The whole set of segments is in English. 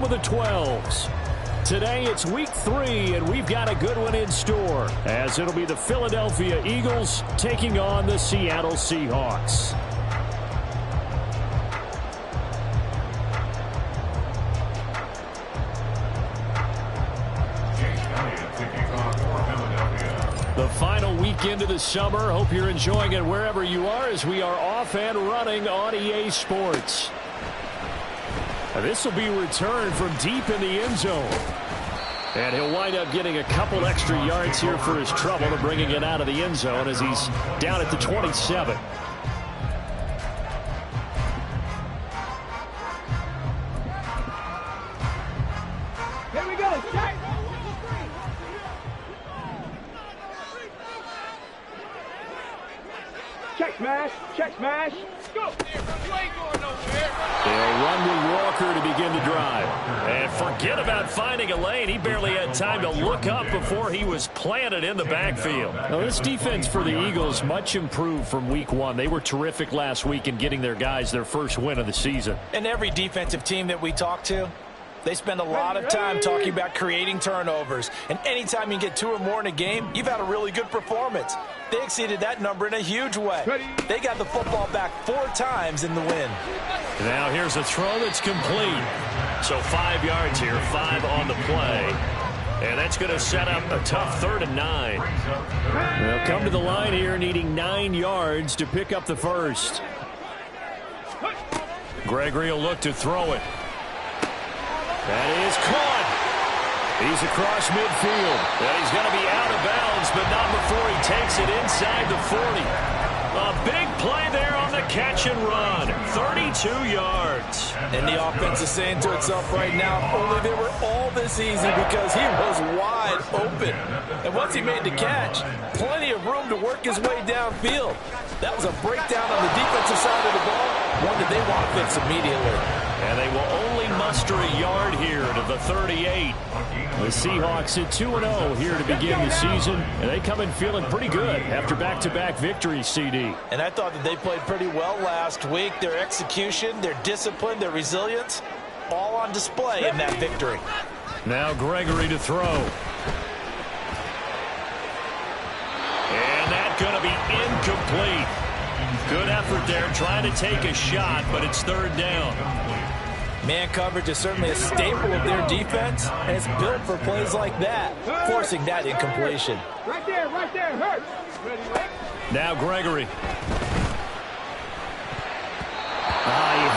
of the 12s. Today it's week 3, and we've got a good one in store, as it'll be the Philadelphia Eagles taking on the Seattle Seahawks. The final weekend of the summer. Hope you're enjoying it wherever you are, as we are off and running on EA Sports. This will be returned from deep in the end zone. And he'll wind up getting a couple extra yards here for his trouble and bringing it out of the end zone as he's down at the 27. Here we go. Check smash. Check smash. Go. They'll run with Walker to begin the drive. And forget about finding a lane. He barely had time to look up before he was planted in the backfield. Now, this defense for the Eagles much improved from week 1. They were terrific last week in getting their guys their first win of the season. And every defensive team that we talk to, they spend a lot of time talking about creating turnovers. And anytime you get 2 or more in a game, you've had a really good performance. They exceeded that number in a huge way. They got the football back 4 times in the win. Now here's a throw that's complete. So 5 yards here, 5 on the play. And that's going to set up a tough 3rd and 9. They'll come to the line here needing 9 yards to pick up the first. Gregory will look to throw it. That is caught. He's across midfield. And he's going to be out of bounds, but not before he takes it inside the 40. A big play there on the catch and run. 32 yards. And the offense is saying to itself right now, only they were all this easy because he was wide open. And once he made the catch, plenty of room to work his way downfield. That was a breakdown on the defensive side of the ball, one that they want fixed immediately. And they will only muster a yard here to the 38. The Seahawks at 2-0 here to begin the season, and they come in feeling pretty good after back-to-back victories, CD. And I thought that they played pretty well last week. Their execution, their discipline, their resilience, all on display in that victory. Now Gregory to throw. And that's going to be incomplete. Good effort there, trying to take a shot, but it's 3rd down. Man coverage is certainly a staple of their defense, and it's built for plays like that, forcing that incompletion. Right there, hurt. Now Gregory. He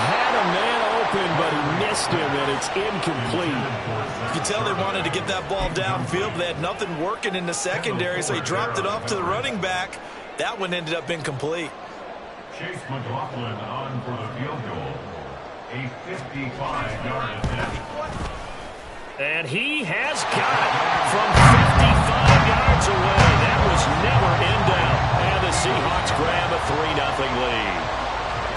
had a man open, but he missed him, and it's incomplete. You can tell they wanted to get that ball downfield, but they had nothing working in the secondary, so he dropped it off to the running back. That one ended up incomplete. Chase McLaughlin on for the field goal. A 55-yard attempt. And he has got it from 55 yards away. That was never in doubt. And the Seahawks grab a 3-0 lead.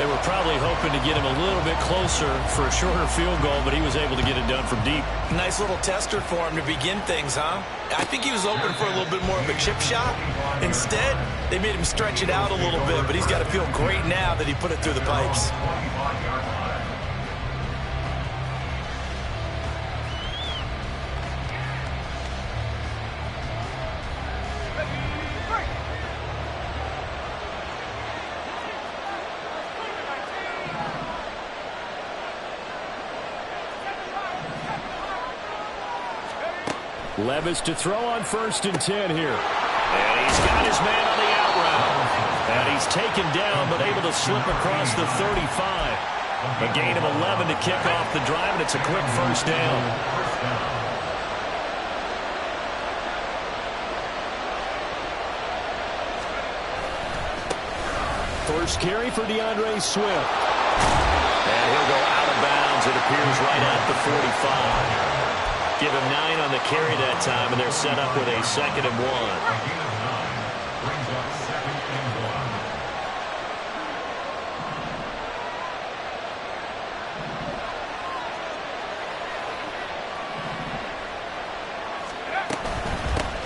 They were probably hoping to get him a little bit closer for a shorter field goal, but he was able to get it done from deep. Nice little tester for him to begin things, huh? I think he was open for a little bit more of a chip shot. Instead, they made him stretch it out a little bit, but he's got to feel great now that he put it through the pipes. Levis to throw on 1st and 10 here. And he's got his man on the out route. And he's taken down, but able to slip across the 35. A gain of 11 to kick off the drive, and it's a quick 1st down. First carry for DeAndre Swift. And he'll go out of bounds, it appears, right at the 45. Give him 9 on the carry that time, and they're set up with a 2nd and 1.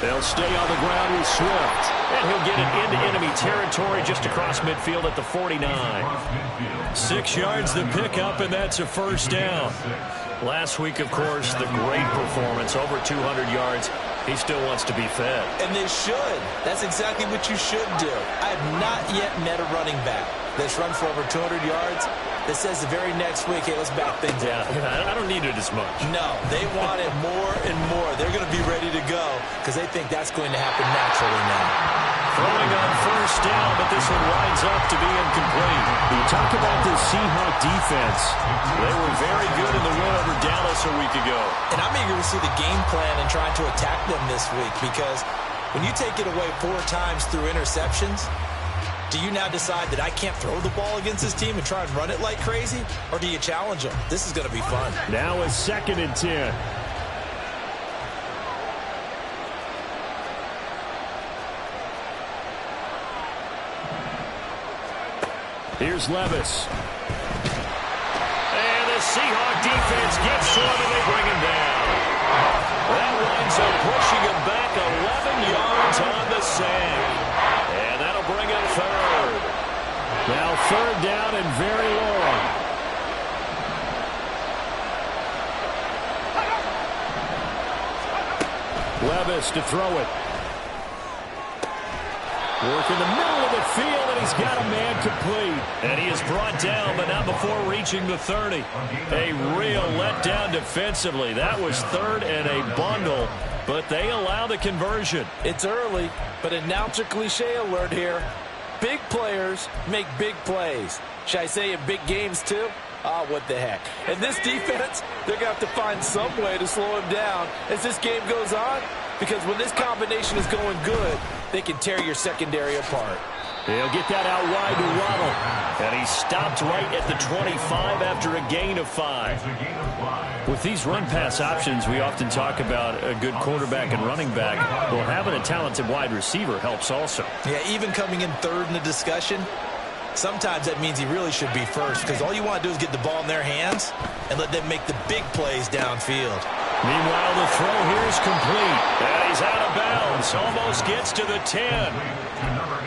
They'll stay on the ground with Swift. And he'll get it into enemy territory just across midfield at the 49. 6 yards the pickup, and that's a first down. Last week, of course, the great performance, over 200 yards. He still wants to be fed. And they should. That's exactly what you should do. I have not yet met a running back that's run for over 200 yards that says the very next week, hey, let's back things up. I don't need it as much. No, they want it more and more. They're going to be ready to go because they think that's going to happen naturally now. Throwing on first down, but this one winds up to be incomplete. You talk about the Seahawk defense. They were very good in the win over Dallas a week ago. And I'm eager to see the game plan and trying to attack them this week because when you take it away 4 times through interceptions, do you now decide that I can't throw the ball against this team and try and run it like crazy? Or do you challenge them? This is going to be fun. Now a 2nd and 10. Here's Levis. And the Seahawk defense gets to him and they bring him down. That winds up pushing him back 11 yards on the sack. And that'll bring up 3rd. Now 3rd down and very long. Levis to throw it. Work in the middle of the field, and he's got a man complete. And he is brought down, but not before reaching the 30. A real letdown defensively. That was 3rd and a bundle, but they allow the conversion. It's early, but announcer cliche alert here. Big players make big plays. Should I say in big games too? What the heck. And this defense, they're going to have to find some way to slow him down as this game goes on, because when this combination is going good, they can tear your secondary apart. He'll get that out wide to Waddle. And he stopped right at the 25 after a gain of 5. With these run-pass options, we often talk about a good quarterback and running back. Well, having a talented wide receiver helps also. Yeah, even coming in 3rd in the discussion, sometimes that means he really should be first, because all you want to do is get the ball in their hands and let them make the big plays downfield. Meanwhile, the throw here is complete. And he's out of bounds. Almost gets to the 10.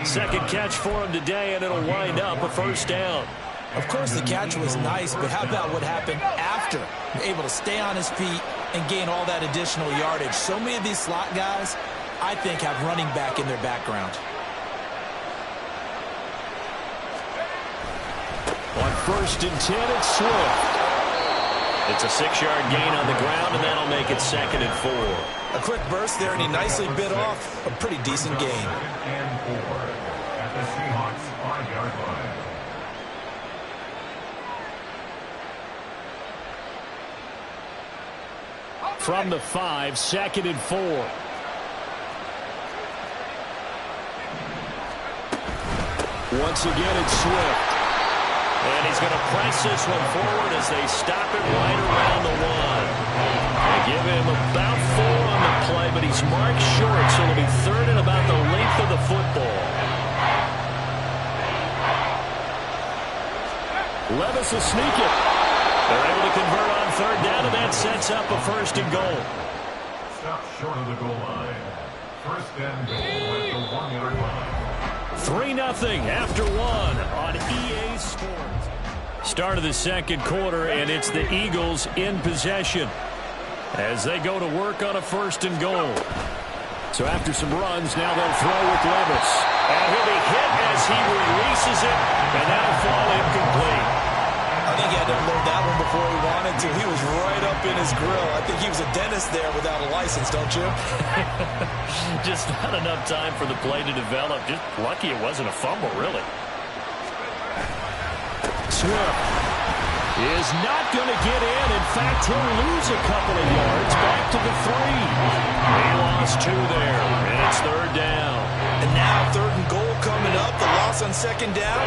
2nd catch for him today, and it'll wind up a first down. Of course, the catch was nice, but how about what happened after? You're able to stay on his feet and gain all that additional yardage. So many of these slot guys, I think, have running back in their background. On 1st and 10, it's Swift. It's a 6-yard gain on the ground, and that'll make it 2nd and 4. A quick burst there, and he nicely bit off a pretty decent gain. And 4 at the Seahawks 5-yard line. From the 5, 2nd and 4. Once again, it's Swift. And he's going to press this one forward as they stop it right around the 1. They give him about 4 on the play, but he's marked short, so it'll be 3rd and about the length of the football. Levis will sneak it. They're able to convert on 3rd down, and that sets up a 1st and goal. Stop short of the goal line. 1st and goal at the 1-yard line. 3-0 after 1 on EA Sports. Start of the 2nd quarter, and it's the Eagles in possession as they go to work on a 1st and goal. So after some runs, now they'll throw with Levis. And he'll be hit as he releases it, and that'll fall incomplete. I think he had to unload that one before he wanted to. He was right up in his grill. I think he was a dentist there without a license, don't you? Just not enough time for the play to develop. Just lucky it wasn't a fumble, really. Swift is not going to get in. In fact, he'll lose a couple of yards back to the 3. He lost 2 there, and it's 3rd down. And now 3rd and goal coming up. The loss on 2nd down.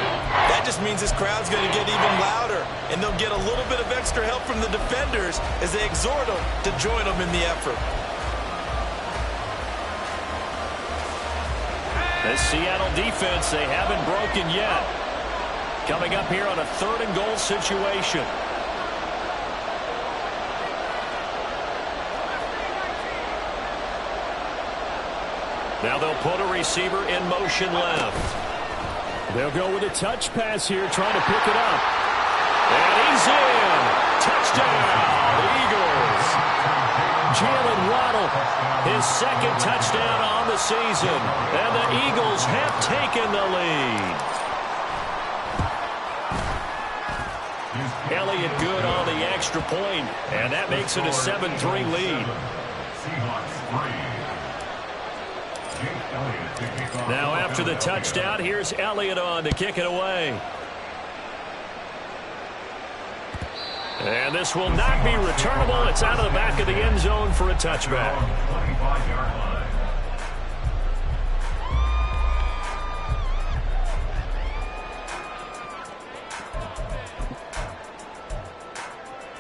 That just means this crowd's going to get even louder. And they'll get a little bit of extra help from the defenders as they exhort them to join them in the effort. This Seattle defense, they haven't broken yet. Coming up here on a 3rd and goal situation. Now they'll put a receiver in motion left. They'll go with a touch pass here, trying to pick it up. And he's in. Touchdown, the Eagles. Jalen Waddle, his second touchdown on the season. And the Eagles have taken the lead. Elliott good on the extra point, and that makes it a 7-3 lead. Now after the touchdown, here's Elliott on to kick it away. And this will not be returnable. It's out of the back of the end zone for a touchback.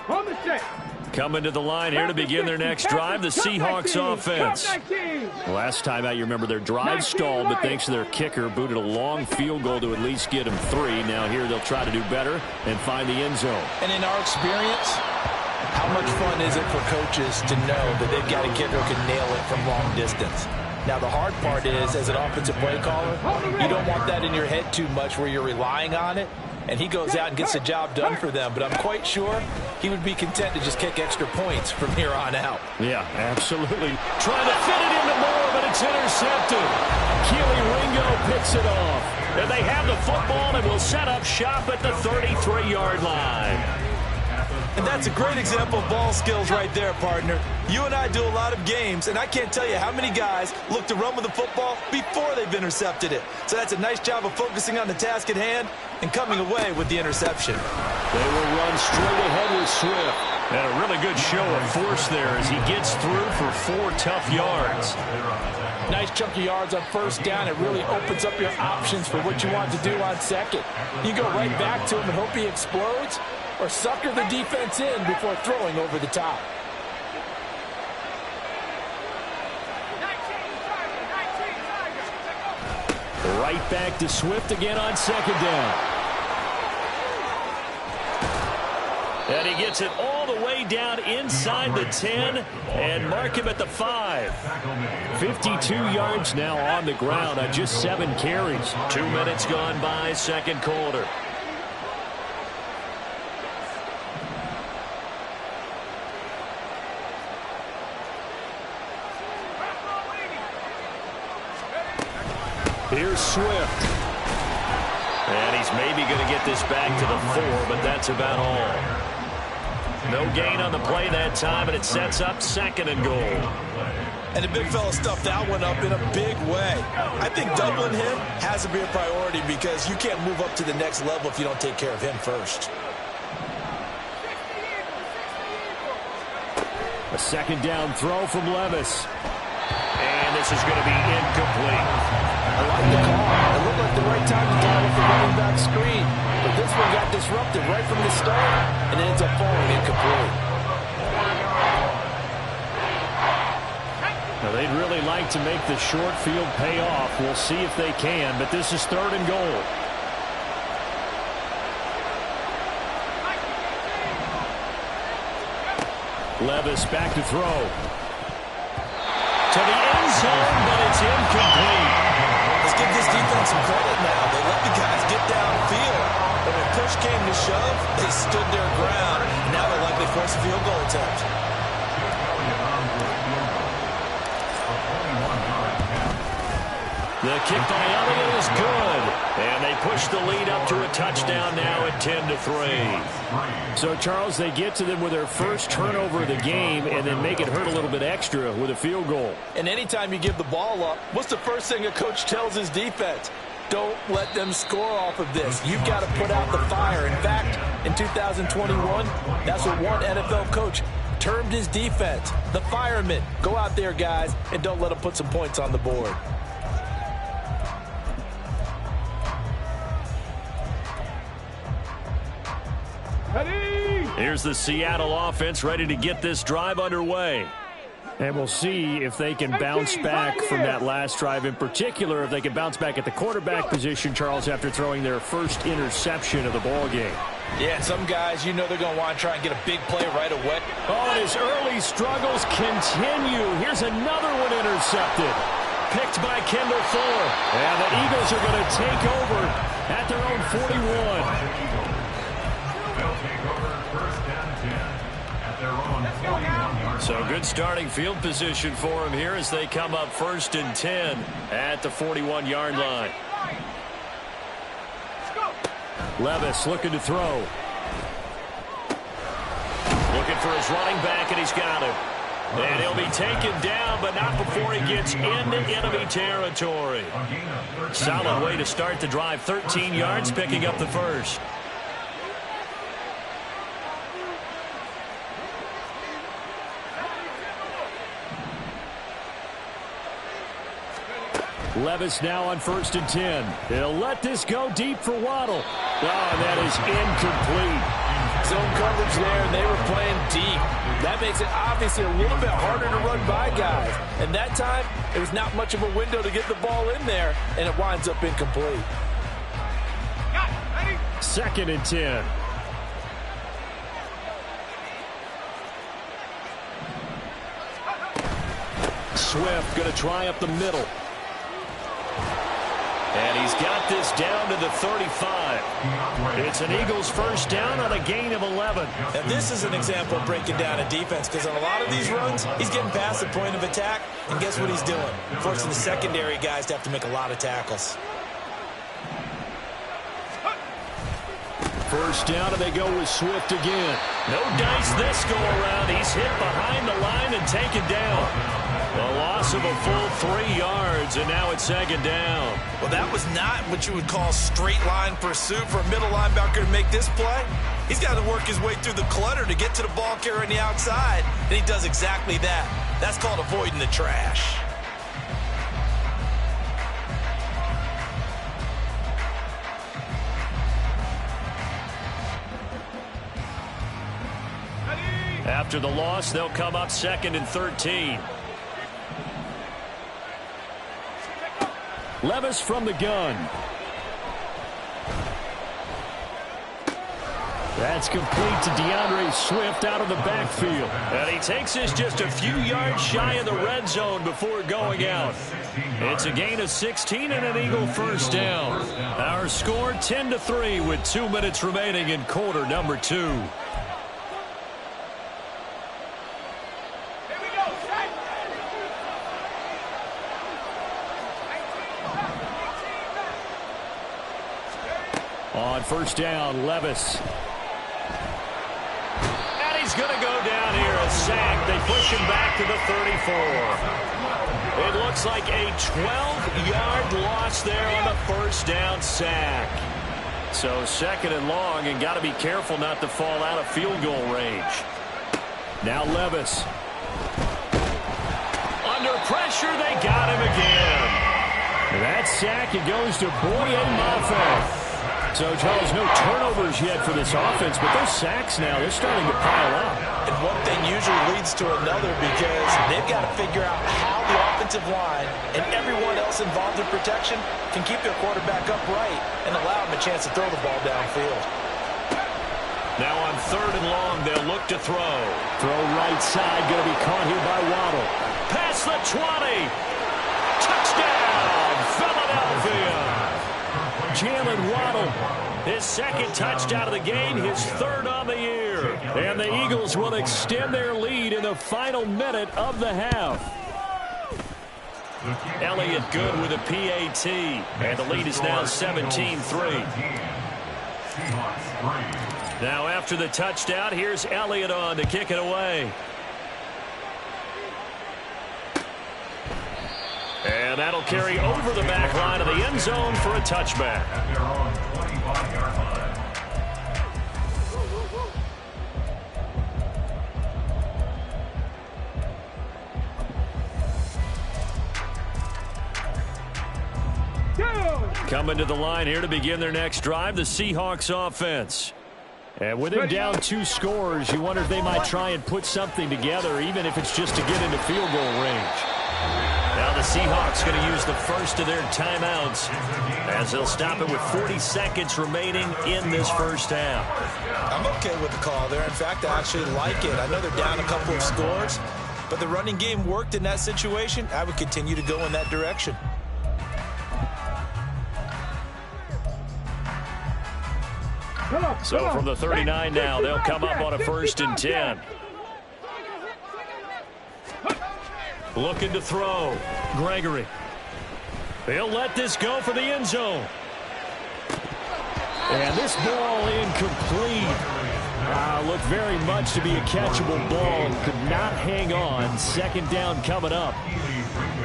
On the set. Coming to the line here to begin their next drive, the Seahawks offense. Last time out, you remember their drive stalled, but thanks to their kicker, booted a long field goal to at least get them 3. Now here they'll try to do better and find the end zone. And in our experience, how much fun is it for coaches to know that they've got a kicker who can nail it from long distance? Now, the hard part is, as an offensive play caller, you don't want that in your head too much where you're relying on it. And he goes out and gets the job done for them. But I'm quite sure he would be content to just kick extra points from here on out. Yeah, absolutely. Trying to fit it into Moore, but it's intercepted. Keely Ringo picks it off. And they have the football and will set up shop at the 33-yard line. And that's a great example of ball skills right there, partner. You and I do a lot of games, and I can't tell you how many guys look to run with the football before they've intercepted it. So that's a nice job of focusing on the task at hand and coming away with the interception. They will run straight ahead with Swift. And a really good show of force there as he gets through for 4 tough yards. Nice chunk of yards on first down. It really opens up your options for what you want to do on second. You go right back to him and hope he explodes, or sucker the defense in before throwing over the top. Right back to Swift again on second down. And he gets it all the way down inside the 10 and mark him at the 5. 52 yards now on the ground on just 7 carries. 2 minutes gone by, second quarter. Here's Swift. And he's maybe going to get this back to the 4, but that's about all. No gain on the play that time, and it sets up second and goal. And the big fella stuffed that one up in a big way. I think doubling him has to be a priority because you can't move up to the next level if you don't take care of him first. A second down throw from Levis. And this is going to be incomplete. I like the call. It looked like the right time to dial up the running back screen. But this one got disrupted right from the start, and it ends up falling incomplete. Now, they'd really like to make the short field pay off. We'll see if they can, but this is third and goal. Levis back to throw. To the end zone, but it's incomplete. Let's give this defense some credit now. They let the guys get downfield. But when push came to shove, they stood their ground. Now they're likely force a field goal attempt. The kick by Elliott is good. And they push the lead up to a touchdown now at 10-3. So, Charles, they get to them with their first turnover of the game and then make it hurt a little bit extra with a field goal. And anytime you give the ball up, what's the first thing a coach tells his defense? Don't let them score off of this. You've got to put out the fire. In fact, in 2021, that's what one NFL coach termed his defense. The firemen. Go out there, guys, and don't let them put some points on the board. Here's the Seattle offense ready to get this drive underway. And we'll see if they can bounce back from that last drive. In particular, if they can bounce back at the quarterback position, Charles, after throwing their first interception of the ball game. Yeah, some guys, you know they're going to want to try and get a big play right away. Oh, and his early struggles continue. Here's another one intercepted. picked by Kendall Fuller. And the Eagles are going to take over at their own 41. They'll take over first and 10 at their own 41-yard line. So good starting field position for them here as they come up first and 10 at the 41-yard line. Levis looking to throw. Looking for his running back, and he's got him. And he'll be taken down, but not before he gets into enemy territory. Solid way to start the drive. 13 yards, picking up the first. Levis now on first and 10. He'll let this go deep for Waddle. Oh, and that is incomplete. Zone coverage there, and they were playing deep. That makes it obviously a little bit harder to run by guys. And that time, there was not much of a window to get the ball in there, and it winds up incomplete. Second and 10. Swift going to try up the middle. And he's got this down to the 35. It's an Eagles first down on a gain of 11. And this is an example of breaking down a defense, because on a lot of these runs, he's getting past the point of attack, and guess what he's doing? Forcing the secondary guys to have to make a lot of tackles. First down, and they go with Swift again. No dice this go around. He's hit behind the line and taken down. A loss of a full 3 yards, and now it's second down. Well, that was not what you would call straight line pursuit for a middle linebacker to make this play. He's got to work his way through the clutter to get to the ball carrier on the outside, and he does exactly that. That's called avoiding the trash. After the loss, they'll come up second and 13. Levis from the gun. That's complete to DeAndre Swift out of the backfield. And he takes this just a few yards shy of the red zone before going out. It's a gain of 16 and an Eagle first down. Our score 10-3 with 2 minutes remaining in quarter number 2. On first down, Levis. And he's going to go down here, a sack. They push him back to the 34. It looks like a 12-yard loss there on the first down sack. So second and long, and got to be careful not to fall out of field goal range. Now Levis. Under pressure, they got him again. That sack, it goes to Boye Mafe. So, Charles, no turnovers yet for this offense, but those sacks now, they're starting to pile up. And one thing usually leads to another, because they've got to figure out how the offensive line and everyone else involved in protection can keep their quarterback upright and allow him a chance to throw the ball downfield. Now on third and long, they'll look to throw. Throw right side, going to be caught here by Waddle. Past the 20. Touchdown, Philadelphia. Jalen Waddle, his second touchdown of the game, his third on the year. And the Eagles will extend their lead in the final minute of the half. Elliott good with a PAT, and the lead is now 17-3. Now after the touchdown, here's Elliott on to kick it away. And that'll carry over the back line of the end zone for a touchback. At their own 25-yard line. Coming to the line here to begin their next drive, the Seahawks offense. And with them down 2 scores, you wonder if they might try and put something together, even if it's just to get into field goal range. Now the Seahawks going to use the first of their timeouts as they'll stop it with 40 seconds remaining in this first half. I'm okay with the call there. In fact, I actually like it. I know they're down a couple of scores, but the running game worked in that situation. I would continue to go in that direction. So from the 39 now, they'll come up on a 1st and 10. Looking to throw. Gregory. They'll let this go for the end zone. And this ball incomplete. Looked very much to be a catchable ball and could not hang on. 2nd down coming up.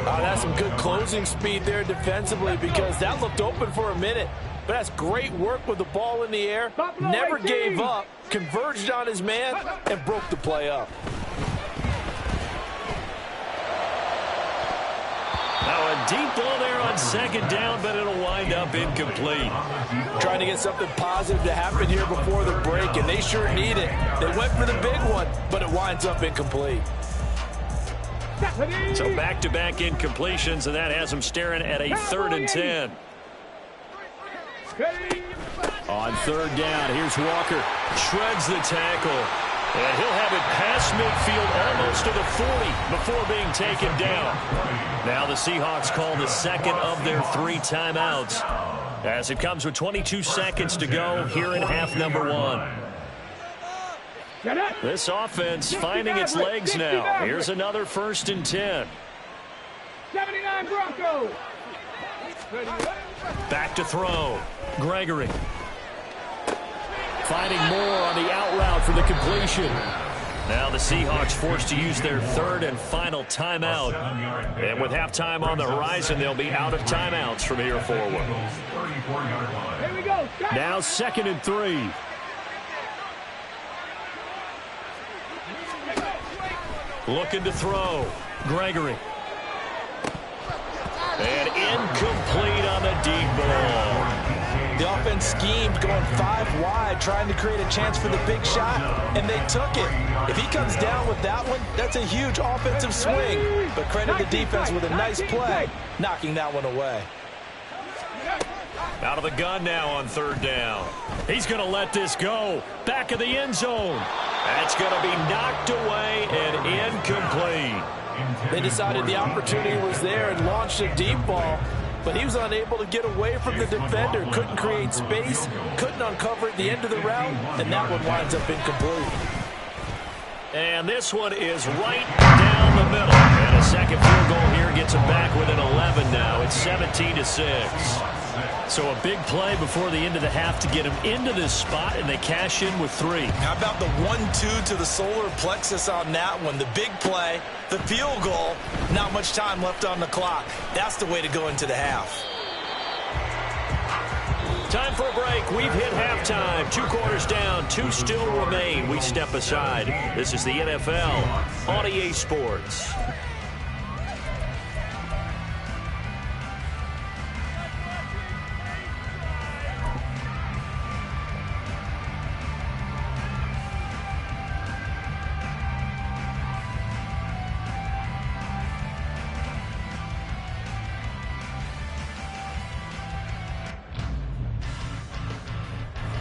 That's some good closing speed there defensively because that looked open for a minute. But that's great work with the ball in the air. Never gave up, converged on his man, and broke the play up. Now a deep ball there on 2nd down, but it'll wind up incomplete. Trying to get something positive to happen here before the break, and they sure need it. They went for the big one, but it winds up incomplete. So back-to-back incompletions, and that has them staring at a 3rd and 10. On 3rd down, here's Walker. Shreds the tackle. And he'll have it past midfield almost to the 40 before being taken down. Now the Seahawks call the 2nd of their 3 timeouts as it comes with 22 seconds to go here in half number 1. This offense finding its legs now. Here's another 1st and 10. 79 Broncos. Back to throw. Gregory. Finding more on the out route for the completion. Now the Seahawks forced to use their 3rd and final timeout. And with halftime on the horizon, they'll be out of timeouts from here forward. Here we go. Now 2nd and 3. Looking to throw. Gregory. And incomplete on the deep ball. The offense schemed, going 5 wide, trying to create a chance for the big shot, and they took it. If he comes down with that one, that's a huge offensive swing. But credit the defense with a nice play, knocking that one away. Out of the gun now on 3rd down. He's going to let this go. Back of the end zone. That's going to be knocked away and incomplete. They decided the opportunity was there and launched a deep ball, but he was unable to get away from the defender. Couldn't create space, couldn't uncover at the end of the route, and that one winds up incomplete. And this one is right down the middle. And a 2nd field goal here gets them back within 11 now. It's 17-6. So a big play before the end of the half to get them into this spot, and they cash in with 3. How about the 1-2 to the solar plexus on that one? The big play, the field goal, not much time left on the clock. That's the way to go into the half. Time for a break. We've hit halftime. 2 quarters down, 2 still remain. We step aside. This is the NFL on EA Sports.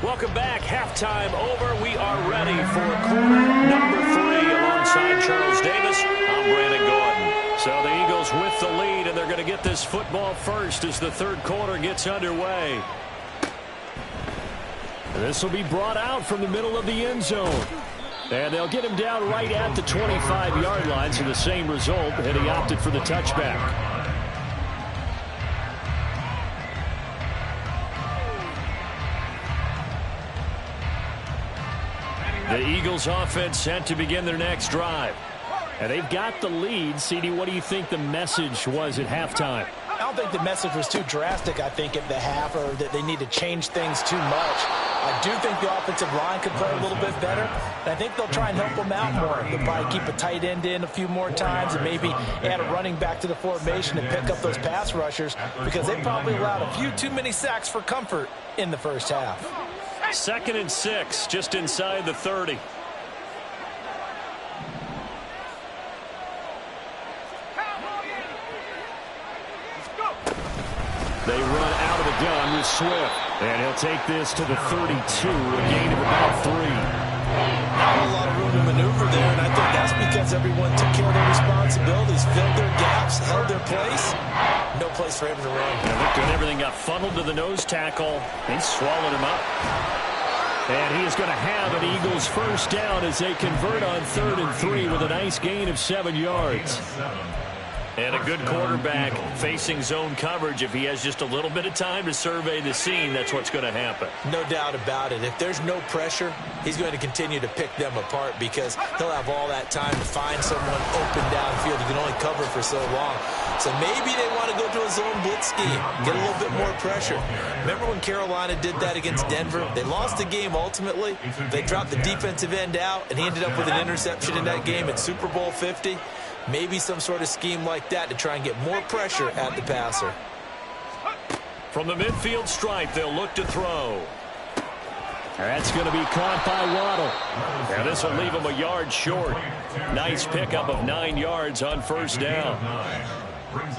Welcome back. Halftime over. We are ready for quarter number 3 alongside Charles Davis. I'm Brandon Gordon. So the Eagles with the lead, and they're going to get this football first as the 3rd quarter gets underway. And this will be brought out from the middle of the end zone. And they'll get him down right at the 25-yard line, so the same result, and he opted for the touchback. The Eagles offense set to begin their next drive. And they've got the lead. CD, what do you think the message was at halftime? I don't think the message was too drastic, I think, at the half, or that they need to change things too much. I do think the offensive line could play a little bit better, and I think they'll try and help them out more. They'll probably keep a tight end in a few more times and maybe add a running back to the formation and pick up those pass rushers, because they probably allowed a few too many sacks for comfort in the first half. 2nd and 6, just inside the 30. They run out of the gun with Swift. And he'll take this to the 32, a gain of about 3. Not a lot of room to maneuver there, and I think that's because everyone took care of their place, no place for him to run. And everything got funneled to the nose tackle. He swallowed him up. And he is going to have an Eagles first down as they convert on 3rd and 3 with a nice gain of 7 yards. And a good quarterback facing zone coverage. If he has just a little bit of time to survey the scene, that's what's going to happen. No doubt about it. If there's no pressure, he's going to continue to pick them apart because he'll have all that time to find someone open downfield. He can only cover for so long. So maybe they want to go to a zone blitz scheme, get a little bit more pressure. Remember when Carolina did that against Denver? They lost the game ultimately. They dropped the defensive end out, and he ended up with an interception in that game at Super Bowl 50. Maybe some sort of scheme like that to try and get more pressure at the passer. From the midfield stripe, they'll look to throw. That's going to be caught by Waddle. Now this will leave him a yard short. Nice pickup of 9 yards on first down.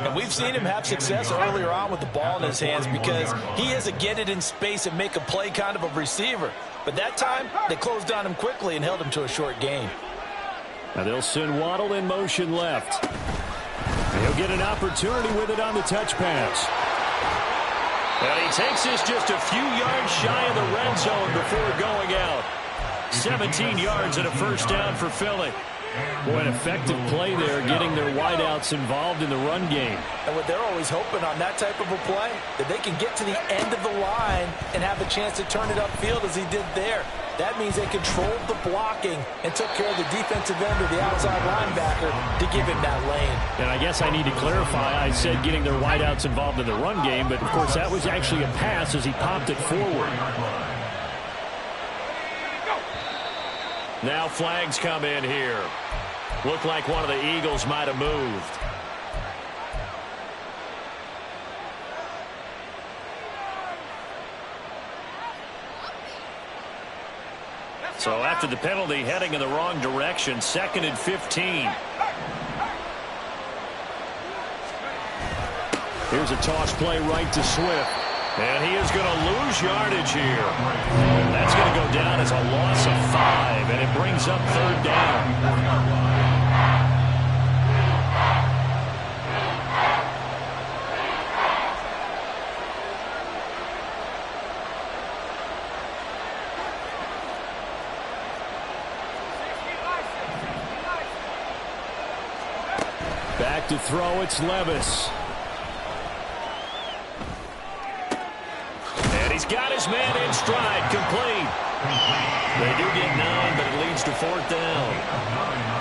And we've seen him have success earlier on with the ball in his hands because he is a get it in space and make a play kind of a receiver. But that time, they closed on him quickly and held him to a short gain. Now they'll send Waddle in motion left. And he'll get an opportunity with it on the touch pass. And he takes this just a few yards shy of the red zone before going out. 17 yards and a first down for Philly. Boy, an effective play there, getting their wideouts involved in the run game. And what they're always hoping on that type of a play, that they can get to the end of the line and have a chance to turn it upfield as he did there. That means they controlled the blocking and took care of the defensive end or the outside linebacker to give him that lane. And I guess I need to clarify. I said getting their wideouts involved in the run game, but of course that was actually a pass as he popped it forward. Now flags come in here. Looked like one of the Eagles might have moved. So after the penalty, heading in the wrong direction, 2nd and 15. Here's a toss play right to Swift. And he is going to lose yardage here. That's going to go down as a loss of 5, and it brings up 3rd down. Back to throw, it's Levis. He's got his man in stride, complete. They do get 9, but it leads to 4th down.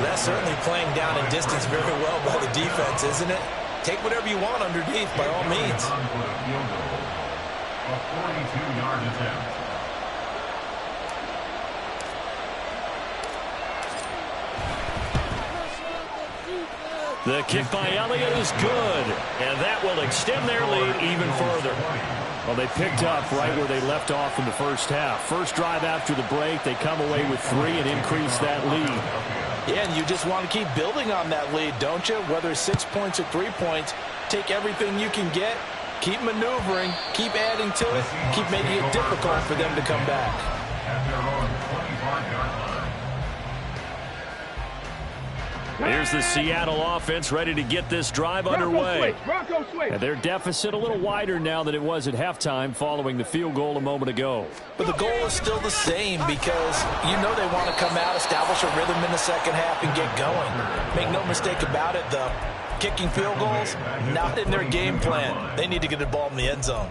That's certainly playing down in distance very well by the defense, isn't it? Take whatever you want underneath, by all means. A 42-yard attempt. The kick by Elliott is good, and that will extend their lead even further. Well, they picked up right where they left off in the first half. First drive after the break, they come away with 3 and increase that lead. Yeah, and you just want to keep building on that lead, don't you? Whether it's 6 points or 3 points, take everything you can get, keep maneuvering, keep adding to it, keep making it difficult for them to come back. At their own 25-yard line. Here's the Seattle offense ready to get this drive underway. And their deficit a little wider now than it was at halftime following the field goal a moment ago. But the goal is still the same because you know they want to come out, establish a rhythm in the second half, and get going. Make no mistake about it, though. Kicking field goals, not in their game plan. They need to get the ball in the end zone.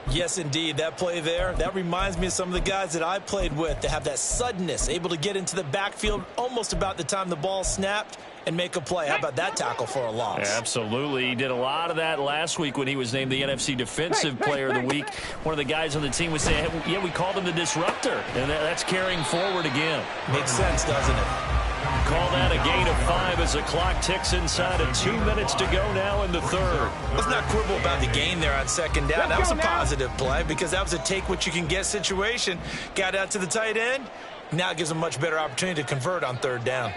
Yes, indeed. That play there, that reminds me of some of the guys that I played with that have that suddenness, able to get into the backfield almost about the time the ball snapped and make a play. How about that tackle for a loss? Absolutely. He did a lot of that last week when he was named the NFC Defensive Player of the Week. One of the guys on the team would say, hey, yeah, we called him the disruptor. And that's carrying forward again. Makes sense, doesn't it? Call that a gain of 5 as the clock ticks inside of 2 minutes to go now in the third. Let's not quibble about the gain there on second down. That was a positive play because that was a take-what-you-can-get situation. Got out to the tight end. Now it gives them a much better opportunity to convert on third down.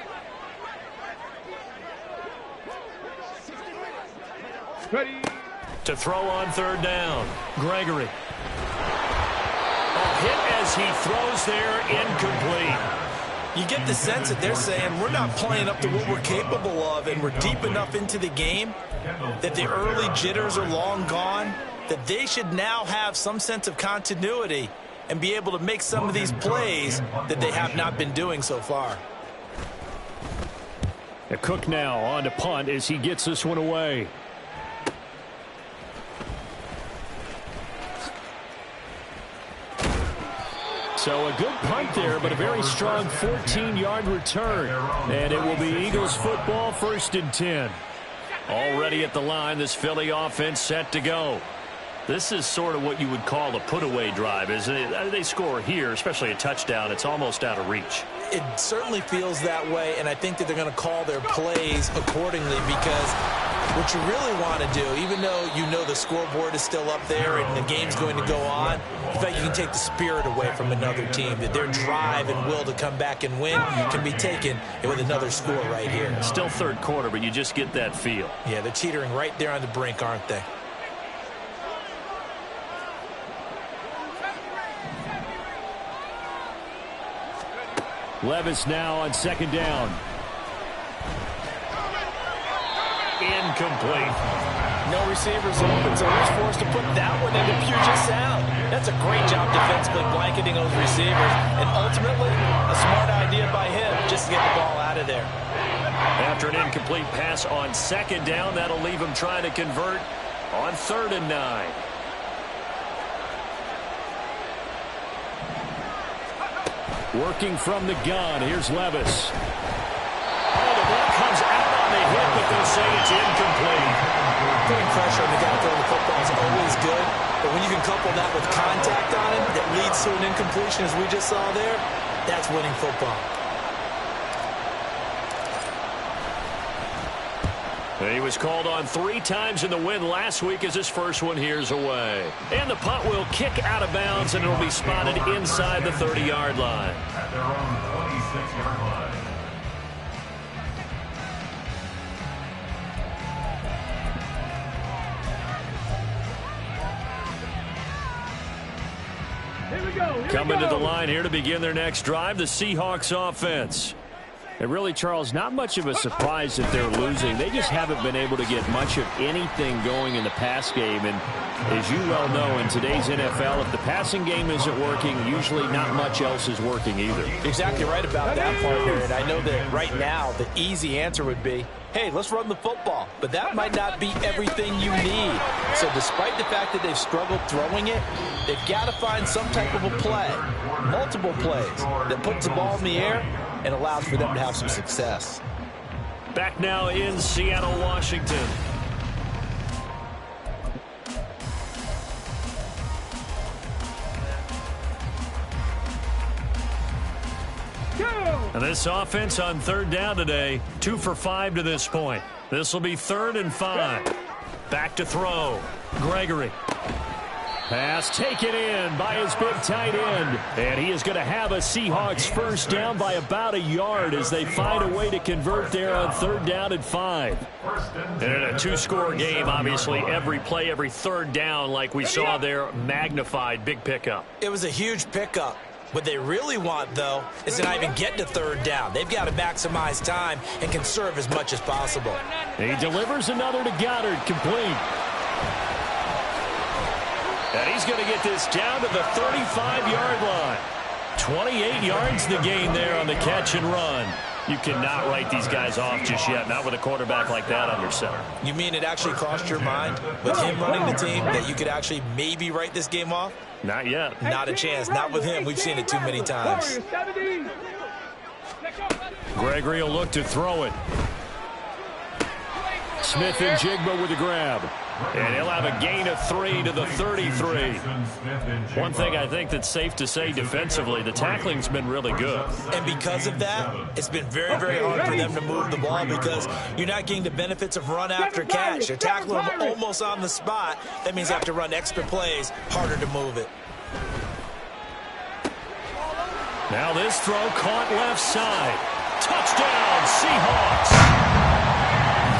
Ready. To throw on third down, Gregory. A hit as he throws there, incomplete. You get the sense that they're saying we're not playing up to what we're capable of, and we're deep enough into the game that the early jitters are long gone, that they should now have some sense of continuity and be able to make some of these plays that they have not been doing so far. Cook now on to punt as he gets this one away. So a good punt there, but a very strong 14-yard return. And it will be Eagles football, 1st and 10. Already at the line, this Philly offense set to go. This is sort of what you would call a put-away drive, isn't it? They score here, especially a touchdown. It's almost out of reach. It certainly feels that way, and I think that they're going to call their plays accordingly, because what you really want to do, even though you know the scoreboard is still up there and the game's going to go on, in fact, you can take the spirit away from another team, that their drive and will to come back and win can be taken with another score right here. Still third quarter, but you just get that feel. Yeah, they're teetering right there on the brink, aren't they? Levis now on 2nd down. Incomplete. No receivers open, so he's forced to put that one into Puget Sound. That's a great job defensively blanketing those receivers, and ultimately a smart idea by him just to get the ball out of there. After an incomplete pass on 2nd down, that'll leave him trying to convert on 3rd and 9. Working from the gun, here's Levis. Oh, the ball comes out on the hit, but they'll say it's incomplete. Putting pressure on the guy throwing the football is always good, but when you can couple that with contact on him that leads to an incompletion, as we just saw there, that's winning football. He was called on 3 times in the win last week as his first one here's away. And the punt will kick out of bounds, and it'll be spotted inside the 30-yard line. At their own 26-yard line. Here we go. Coming to the line here to begin their next drive, the Seahawks offense. And really, Charles, not much of a surprise that they're losing. They just haven't been able to get much of anything going in the pass game. And as you well know, in today's NFL, if the passing game isn't working, usually not much else is working either. Exactly right about that, partner. And I know that right now the easy answer would be, hey, let's run the football. But that might not be everything you need. So despite the fact that they've struggled throwing it, they've got to find some type of a play, multiple plays, that puts the ball in the air and allows for them to have some success. Back now in Seattle, Washington. And this offense on 3rd down today, 2 for 5 to this point. This will be 3rd and 5. Back to throw. Gregory. Pass taken in by his big tight end. And he is going to have a Seahawks first down by about a yard as they find a way to convert there on 3rd down and 5. And in a 2-score game, obviously, every play, every 3rd down, like we saw there, magnified. Big pickup. It was a huge pickup. What they really want, though, is to not even get to 3rd down. They've got to maximize time and conserve as much as possible. He delivers another to Goddard, complete. And he's going to get this down to the 35-yard line. 28 yards the gain there on the catch and run. You cannot write these guys off just yet, not with a quarterback like that under center. You mean it actually crossed your mind with him running the team that you could actually maybe write this game off? Not yet. Not a chance. Not with him. We've seen it too many times. Gregory will look to throw it. Smith and Jigba with the grab. And he'll have a gain of 3 to the 33. One thing I think that's safe to say defensively, the tackling's been really good. And because of that, it's been very, very hard for them to move the ball because you're not getting the benefits of run after catch. They're tackling them almost on the spot. That means they have to run extra plays, harder to move it. Now this throw caught left side. Touchdown, Seahawks.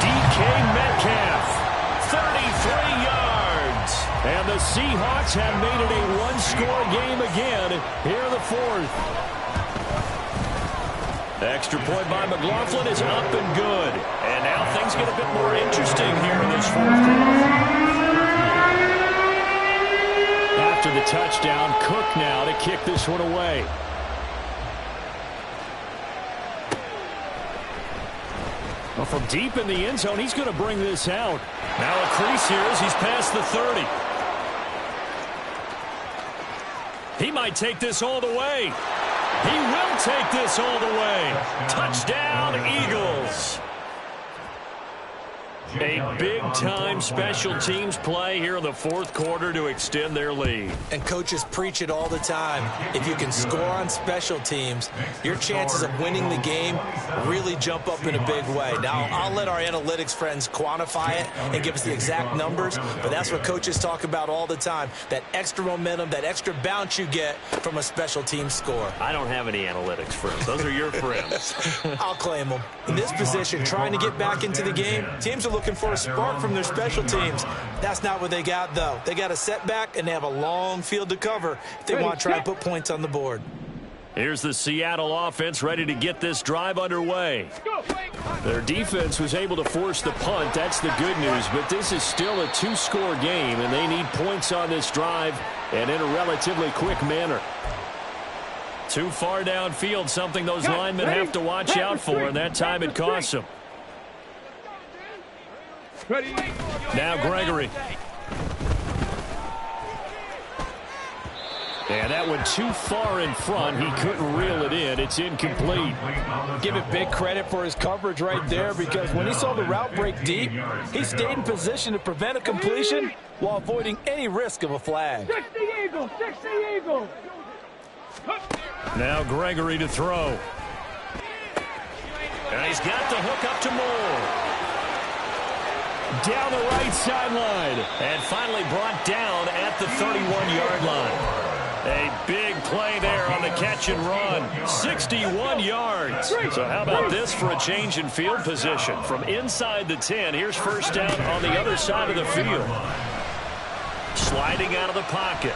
DK Metcalf. 33 yards. And the Seahawks have made it a 1-score game again here in the 4th. Extra point by McLaughlin is up and good. And now things get a bit more interesting here in this fourth quarter. After the touchdown, Cook now to kick this one away. Well, from deep in the end zone, he's going to bring this out. Now a crease here as he's past the 30. He might take this all the way. He will take this all the way. Touchdown, Eagles. A big-time special teams play here in the fourth quarter to extend their lead. And coaches preach it all the time. If you can score on special teams, your chances of winning the game really jump up in a big way. Now, I'll let our analytics friends quantify it and give us the exact numbers, but that's what coaches talk about all the time, that extra momentum, that extra bounce you get from a special team score. I don't have any analytics friends. Those are your friends. I'll claim them. In this position, trying to get back into the game, teams are looking for a spark from their special teams. That's not what they got, though. They got a setback, and they have a long field to cover if they want to try and put points on the board. Here's the Seattle offense ready to get this drive underway. Their defense was able to force the punt. That's the good news, but this is still a two-score game, and they need points on this drive and in a relatively quick manner. Too far downfield, something those linemen have to watch out for, and that time it costs them. Now Gregory. And that went too far in front. He couldn't reel it in. It's incomplete. Give it big credit for his coverage right there, because when he saw the route break deep, he stayed in position to prevent a completion while avoiding any risk of a flag. 60 Eagles, 60 Eagles. Now Gregory to throw. And he's got the hook up to Moore. Down the right sideline. And finally brought down at the 31-yard line. A big play there on the catch and run. 61 yards. So how about this for a change in field position? From inside the 10, here's first down on the other side of the field. Sliding out of the pocket.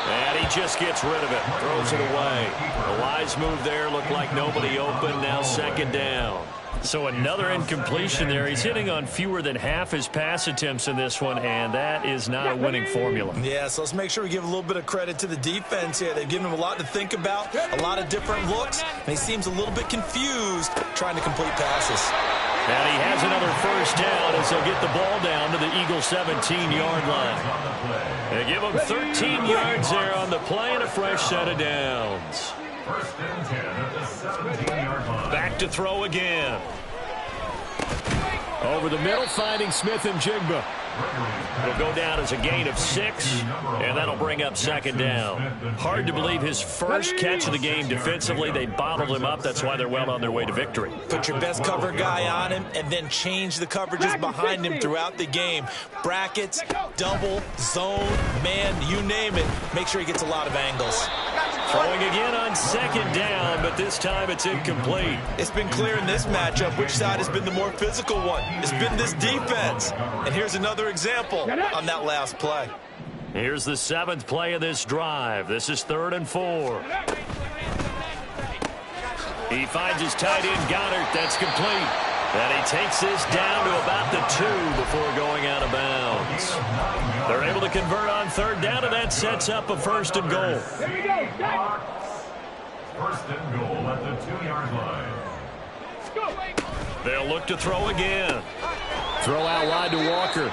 And he just gets rid of it. Throws it away. A wise move there. Looked like nobody open. Now second down. So another incompletion there. He's hitting on fewer than half his pass attempts in this one, and that is not a winning formula. Yeah, so let's make sure we give a little bit of credit to the defense here. They've given him a lot to think about, a lot of different looks, and he seems a little bit confused trying to complete passes. And he has another first down as they'll get the ball down to the Eagles' 17-yard line. They give him 13 yards there on the play and a fresh set of downs. First and 10 at the 17-yard line. Back to throw again. Over the middle, finding Smith and Jigba. It'll go down as a gain of 6, and that'll bring up second down. Hard to believe his first catch of the game defensively. They bottled him up. That's why they're well on their way to victory. Put your best cover guy on him and then change the coverages behind him throughout the game. Brackets, double, zone, man, you name it. Make sure he gets a lot of angles. Throwing again on second down, but this time it's incomplete. It's been clear in this matchup which side has been the more physical one. It's been this defense. And here's another example on that last play. Here's the 7th play of this drive. This is 3rd and 4. He finds his tight end, Goddard. That's complete. And he takes this down to about the 2 before going out of bounds. They're able to convert on 3rd down, and that sets up a 1st and goal. Here we go. First and goal at the 2-yard line. They'll look to throw again. Throw out wide to Walker.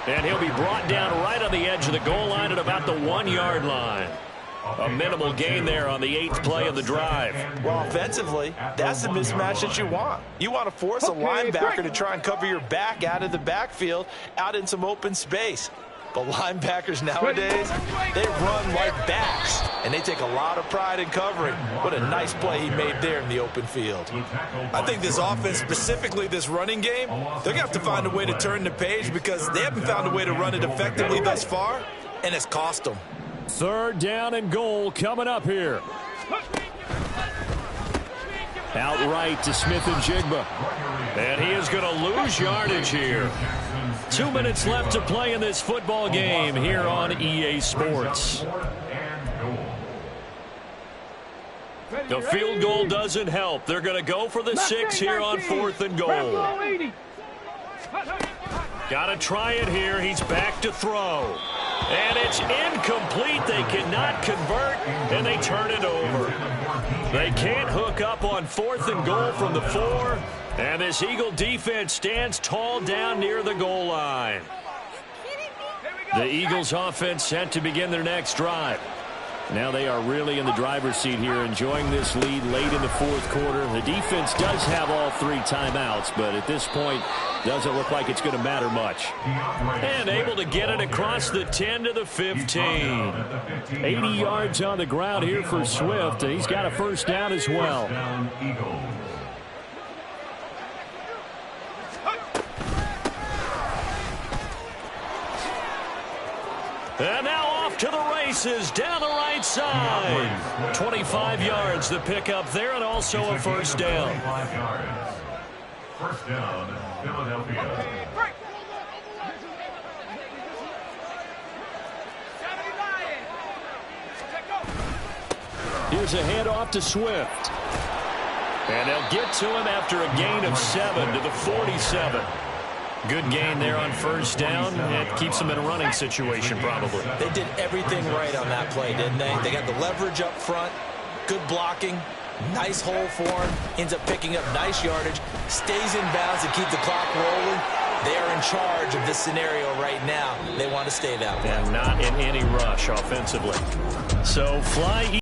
And he'll be brought down right on the edge of the goal line at about the 1-yard line. A minimal gain there on the 8th play of the drive. Well, offensively, that's the mismatch that you want. You want to force a linebacker to try and cover your back out of the backfield, out in some open space. But linebackers nowadays, they run like backs, and they take a lot of pride in covering. What a nice play he made there in the open field. I think this offense, specifically this running game, they're going to have to find a way to turn the page because they haven't found a way to run it effectively thus far, and it's cost them. 3rd down and goal coming up here. Outright to Smith and Jigba. And he is going to lose yardage here. 2 minutes left to play in this football game here on EA Sports. The field goal doesn't help. They're going to go for the 6 here on 4th and goal. Got to try it here. He's back to throw. And it's incomplete. They cannot convert, and they turn it over. They can't hook up on 4th and goal from the 4. And this Eagle defense stands tall down near the goal line. The Eagles offense set to begin their next drive. Now they are really in the driver's seat here, enjoying this lead late in the 4th quarter. The defense does have all 3 timeouts, but at this point, doesn't look like it's going to matter much. And able to get it across the 10 to the 15. 80 yards on the ground here for Swift, and he's got a first down as well. And now off to the races down the right side. 25 yards the pickup there, and also a first down. 25 yards. First down, Philadelphia. Here's a handoff to Swift. And they'll get to him after a gain of 7 to the 47. Good gain there on first down. It keeps them in a running situation, probably. They did everything right on that play, didn't they? They got the leverage up front, good blocking, nice hole for him, ends up picking up nice yardage, stays in bounds to keep the clock rolling. They are in charge of this scenario right now. They want to stay that way. And not in any rush offensively. So fly